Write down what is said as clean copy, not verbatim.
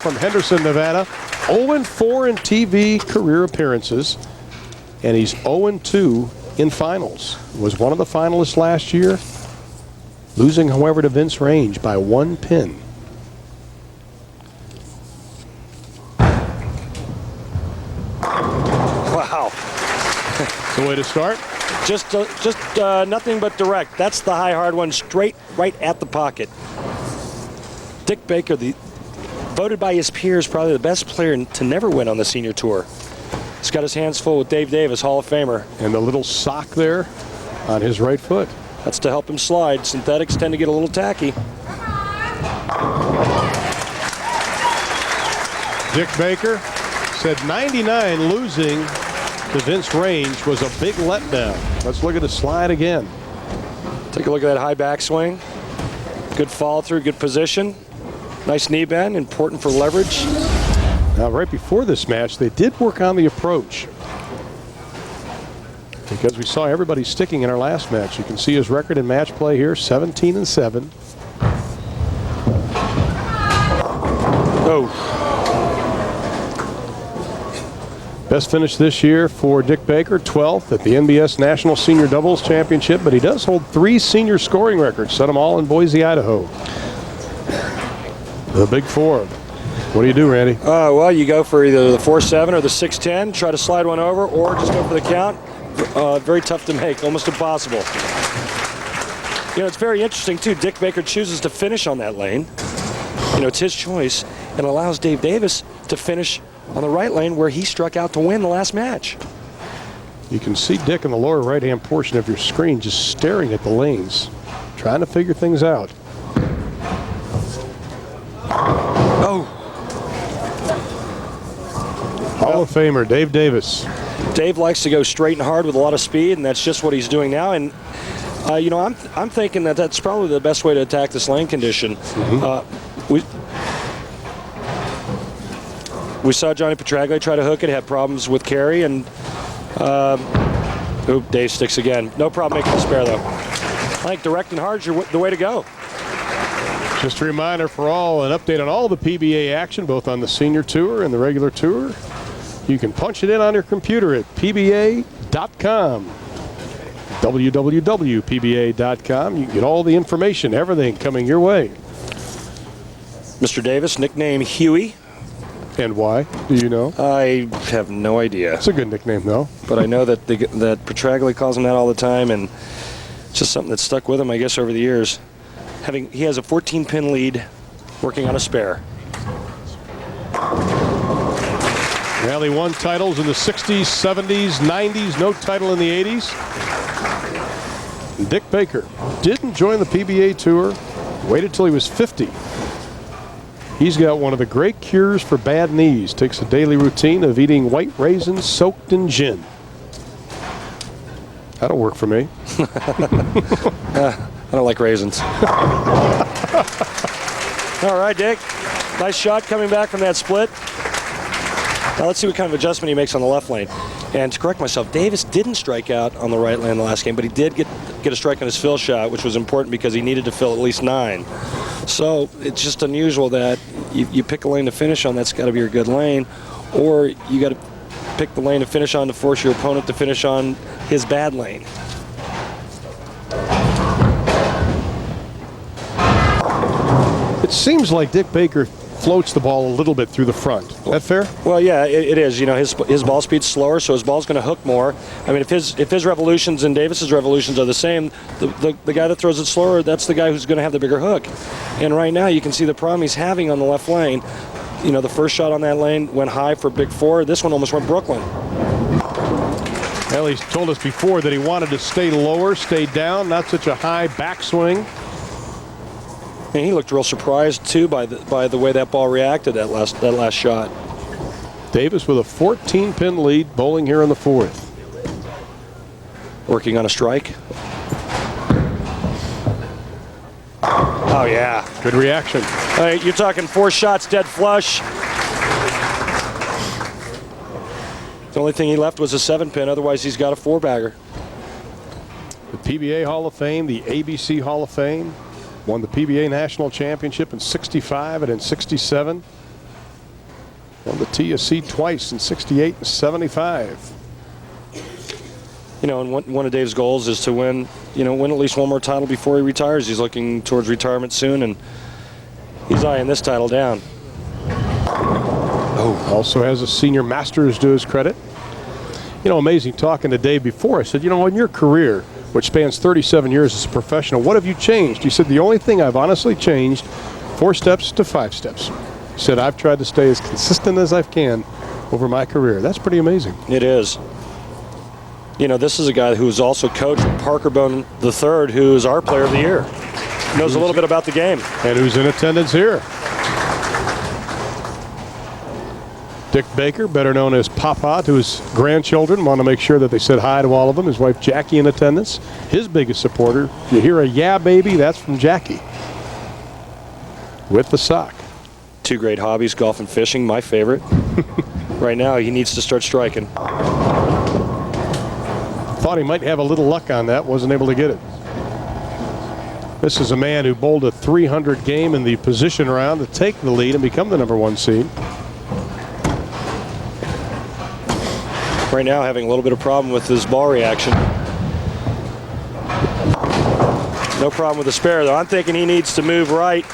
From Henderson, Nevada, 0-4 in TV career appearances, and he's 0-2 in finals. Was one of the finalists last year, losing, however, to Vince Range by 1 pin. Wow. The way to start? Just nothing but direct. That's the high hard one, straight right at the pocket. Dick Baker, voted by his peers probably the best player to never win on the senior tour. He's got his hands full with Dave Davis, Hall of Famer. And the little sock there on his right foot. That's to help him slide. Synthetics tend to get a little tacky. Dick Baker said 99 losing to Vince Range was a big letdown. Let's look at the slide again. Take a look at that high backswing. Good follow through, good position. Nice knee bend, important for leverage. Now, right before this match, they did work on the approach, because we saw everybody sticking in our last match. You can see his record in match play here, 17-7. Oh. Best finish this year for Dick Baker, 12th at the NBS National Senior Doubles Championship, but he does hold 3 senior scoring records, set them all in Boise, Idaho. The Big Four. What do you do, Randy? Well, you go for either the 4-7 or the 6-10, try to slide one over, or just go for the count. Very tough to make, almost impossible. You know, it's very interesting, too. Dick Baker chooses to finish on that lane. You know, it's his choice, and allows Dave Davis to finish on the right lane where he struck out to win the last match. You can see Dick in the lower right-hand portion of your screen just staring at the lanes, trying to figure things out. Oh. Hall of Famer Dave Davis. Dave likes to go straight and hard with a lot of speed, and that's just what he's doing now. And you know, I'm thinking that that's probably the best way to attack this lane condition. We saw Johnny Petraglia try to hook it, had problems with carry, and Dave sticks again. No problem making the spare though. I think direct and hard is the way to go. Just a reminder for all, an update on all the PBA action, both on the senior tour and the regular tour. You can punch it in on your computer at PBA.com. www.pba.com. You can get all the information, everything coming your way. Mr. Davis, nickname Huey. And why? Do you know? I have no idea. It's a good nickname, though. But I know that that Petraglia calls him that all the time, and it's just something that stuck with him, I guess, over the years. He has a 14-pin lead, working on a spare. Well, he won titles in the 60s, 70s, 90s, no title in the 80s. Dick Baker didn't join the PBA Tour, waited till he was 50. He's got one of the great cures for bad knees. Takes a daily routine of eating white raisins soaked in gin. That'll work for me. I don't like raisins. All right, Dick. Nice shot coming back from that split. Now let's see what kind of adjustment he makes on the left lane. And to correct myself, Davis didn't strike out on the right lane the last game, but he did get a strike on his fill shot, which was important because he needed to fill at least 9. So it's just unusual that you pick a lane to finish on, that's got to be your good lane, or you got to pick the lane to finish on to force your opponent to finish on his bad lane. It seems like Dick Baker floats the ball a little bit through the front. Is that fair? Well, yeah, it is. You know, his ball speed's slower, so his ball's going to hook more. I mean, if his revolutions and Davis's revolutions are the same, the guy that throws it slower, that's the guy who's going to have the bigger hook. And right now, you can see the problem he's having on the left lane. You know, the first shot on that lane went high for Big Four. This one almost went Brooklyn. Well, he's told us before that he wanted to stay lower, stay down, not such a high backswing. And he looked real surprised too by the way that ball reacted that last shot. Davis with a 14-pin lead, bowling here in the 4th. Working on a strike. Oh yeah, good reaction. All right, you're talking 4 shots dead flush. The only thing he left was a 7-pin. Otherwise, he's got a 4-bagger. The PBA Hall of Fame, the ABC Hall of Fame. Won the PBA National Championship in '65 and in '67. Won the TSC twice in 68 and 75. You know, and one of Dave's goals is to win at least one more title before he retires. He's looking towards retirement soon, and he's eyeing this title down. Oh, also has a senior masters to his credit. You know, amazing talking to Dave before. I said, you know, in your career, which spans 37 years as a professional, what have you changed? He said, the only thing I've honestly changed, 4 steps to 5 steps. He said, I've tried to stay as consistent as I can over my career. That's pretty amazing. It is. You know, this is a guy who's also coached Parker Bone III, who is our player of the year. Knows a little bit about the game. And who's in attendance here. Dick Baker, better known as Papa to his grandchildren. Want to make sure that they said hi to all of them. His wife Jackie in attendance. His biggest supporter. You hear a yeah baby, that's from Jackie. With the sock. 2 great hobbies, golf and fishing, my favorite. Right now, he needs to start striking. Thought he might have a little luck on that, wasn't able to get it. This is a man who bowled a 300 game in the position round to take the lead and become the #1 seed. Right now, having a little bit of problem with his ball reaction. No problem with the spare, though. I'm thinking he needs to move right